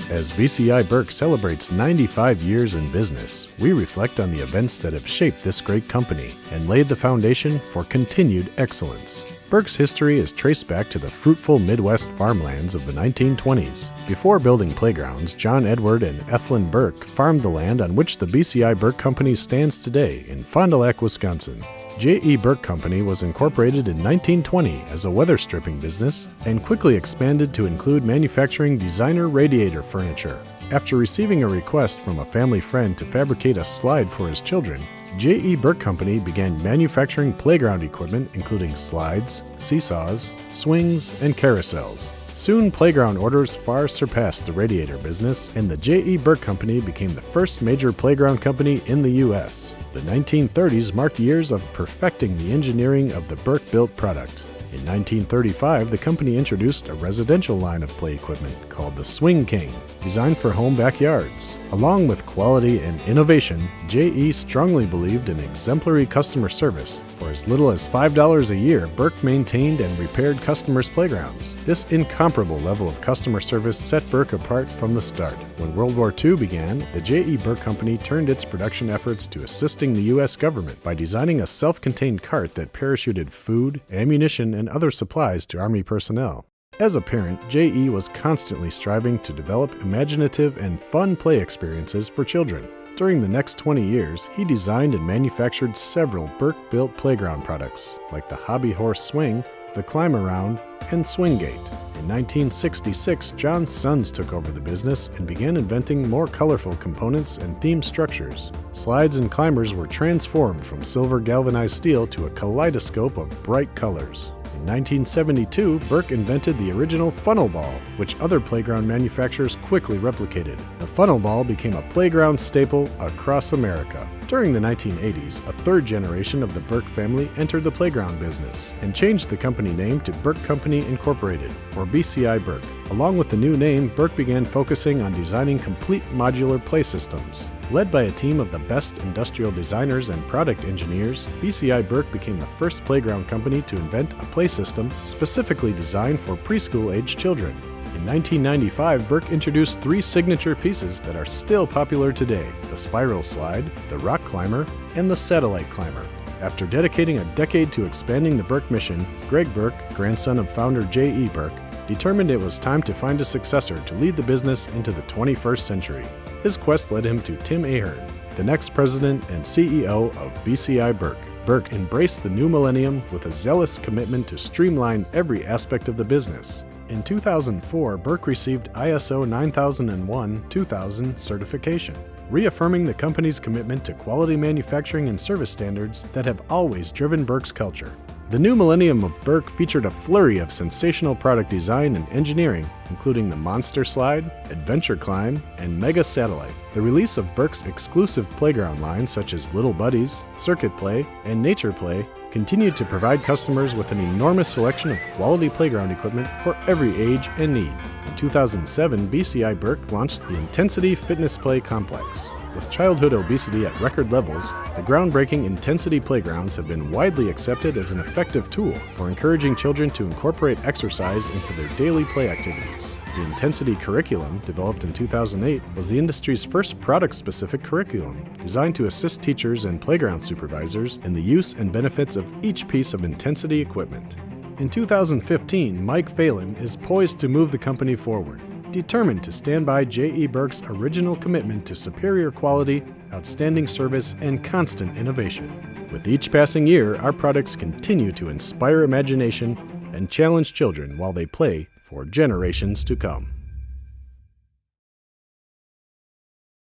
As BCI Burke celebrates 95 years in business, we reflect on the events that have shaped this great company and laid the foundation for continued excellence. Burke's history is traced back to the fruitful Midwest farmlands of the 1920s. Before building playgrounds, John Edward and Ethelyn Burke farmed the land on which the BCI Burke Company stands today in Fond du Lac, Wisconsin. J.E. Burke Company was incorporated in 1920 as a weather stripping business and quickly expanded to include manufacturing designer radiator furniture. After receiving a request from a family friend to fabricate a slide for his children, J.E. Burke Company began manufacturing playground equipment including slides, seesaws, swings, and carousels. Soon, playground orders far surpassed the radiator business, and the J.E. Burke Company became the first major playground company in the U.S. The 1930s marked years of perfecting the engineering of the Burke-built product. In 1935, the company introduced a residential line of play equipment called the Swing King, designed for home backyards. Along with quality and innovation, J.E. strongly believed in exemplary customer service. For as little as $5 a year, Burke maintained and repaired customers' playgrounds. This incomparable level of customer service set Burke apart from the start. When World War II began, the J.E. Burke Company turned its production efforts to assisting the U.S. government by designing a self-contained cart that parachuted food, ammunition, and other supplies to Army personnel. As a parent, J.E. was constantly striving to develop imaginative and fun play experiences for children. During the next 20 years, he designed and manufactured several Burke-built playground products, like the Hobby Horse Swing, the Climb-Around, and Swinggate. In 1966, John's sons took over the business and began inventing more colorful components and themed structures. Slides and climbers were transformed from silver galvanized steel to a kaleidoscope of bright colors. In 1972, Burke invented the original funnel ball, which other playground manufacturers quickly replicated. The funnel ball became a playground staple across America. During the 1980s, a third generation of the Burke family entered the playground business and changed the company name to Burke Company Incorporated, or BCI Burke. Along with the new name, Burke began focusing on designing complete modular play systems. Led by a team of the best industrial designers and product engineers, BCI Burke became the first playground company to invent a play system specifically designed for preschool-aged children. In 1995, Burke introduced three signature pieces that are still popular today: the Spiral Slide, the Rock Climber, and the Satellite Climber. After dedicating a decade to expanding the Burke mission, Greg Burke, grandson of founder J.E. Burke, determined it was time to find a successor to lead the business into the 21st century. His quest led him to Tim Ahern, the next president and CEO of BCI Burke. Burke embraced the new millennium with a zealous commitment to streamline every aspect of the business. In 2004, Burke received ISO 9001-2000 certification, reaffirming the company's commitment to quality manufacturing and service standards that have always driven Burke's culture. The new millennium of Burke featured a flurry of sensational product design and engineering, including the Monster Slide, Adventure Climb, and Mega Satellite. The release of Burke's exclusive playground lines such as Little Buddies, Circuit Play, and Nature Play continued to provide customers with an enormous selection of quality playground equipment for every age and need. In 2007, BCI Burke launched the Intensity Fitness Play Complex. With childhood obesity at record levels, the groundbreaking Intensity playgrounds have been widely accepted as an effective tool for encouraging children to incorporate exercise into their daily play activities. The Intensity curriculum, developed in 2008, was the industry's first product-specific curriculum, designed to assist teachers and playground supervisors in the use and benefits of each piece of Intensity equipment. In 2015, Mike Phelan is poised to move the company forward, determined to stand by J.E. Burke's original commitment to superior quality, outstanding service, and constant innovation. With each passing year, our products continue to inspire imagination and challenge children while they play for generations to come.